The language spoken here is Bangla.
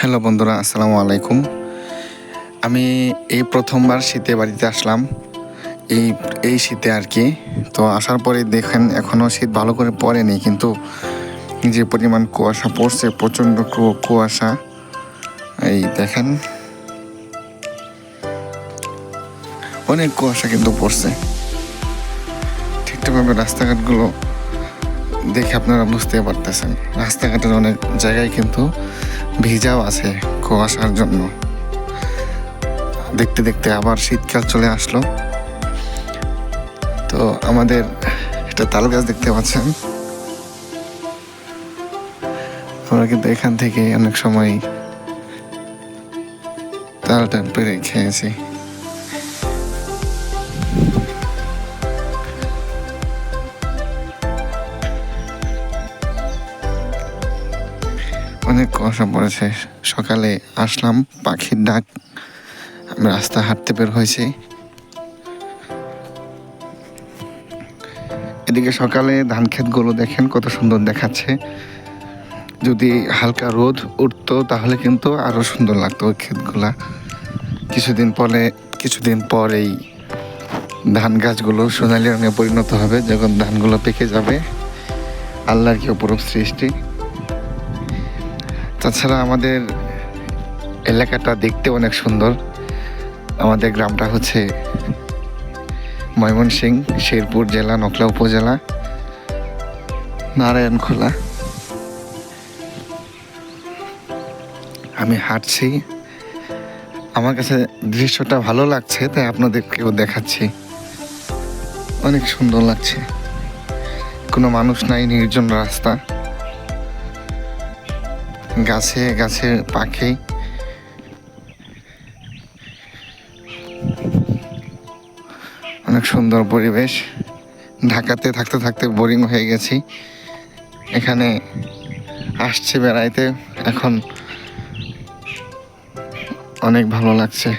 হ্যালো বন্ধুরা, আসসালামু আলাইকুম। আমি এই প্রথমবার শীতে বাড়িতে আসলাম, এই শীতে আর কি। তো আসার পরে দেখেন এখনও শীত ভালো করে পড়েনি, কিন্তু যে পরিমাণ কুয়াশা পড়ছে, প্রচণ্ড কুয়াশা। এই দেখেন অনেক কুয়াশা কিন্তু পড়ছে। ঠিকঠাকভাবে রাস্তাঘাটগুলো দেখে আপনারা বুঝতে পারতেছেন, রাস্তাঘাটের অনেক জায়গায় কিন্তু ভিজাও আছে কুয়াশার জন্য। দেখতে দেখতে আবার শীতকাল চলে আসলো। তো আমাদের একটা তাল গাছ দেখতে পাচ্ছেন, আমরা কিন্তু এখান থেকে অনেক সময় তালটা পেরে খেয়েছি। অনেক কুয়াশা পড়েছে। সকালে আসলাম, পাখির ডাক, আমি রাস্তা হাঁটতে বের হয়েছি। এদিকে সকালে ধান ক্ষেতগুলো দেখেন কত সুন্দর দেখাচ্ছে। যদি হালকা রোদ উঠতো তাহলে কিন্তু আরো সুন্দর লাগতো ওই ক্ষেতগুলা। কিছুদিন পর এই ধান গাছগুলো সোনালি রঙে পরিণত হবে, যখন ধানগুলো পেকে যাবে। আল্লাহর কি অপরূপ সৃষ্টি। তাছাড়া আমাদের এলাকাটা দেখতে অনেক সুন্দর। আমাদের গ্রামটা হচ্ছে ময়মনসিংহ, শেরপুর জেলা, নকলা উপজেলা, নারায়ণখোলা। আমি হাঁটছি, আমার কাছে দৃশ্যটা ভালো লাগছে, তাই আপনাদেরকেও দেখাচ্ছি। অনেক সুন্দর লাগছে, কোনো মানুষ নাই, নির্জন রাস্তা, গাছে গাছে পাখি। অনেক সুন্দর পরিবেশ। ঢাকাতে থাকতে থাকতে বোরিং হয়ে গেছি, এখানে আসছি বেড়াইতে, এখন অনেক ভালো লাগছে।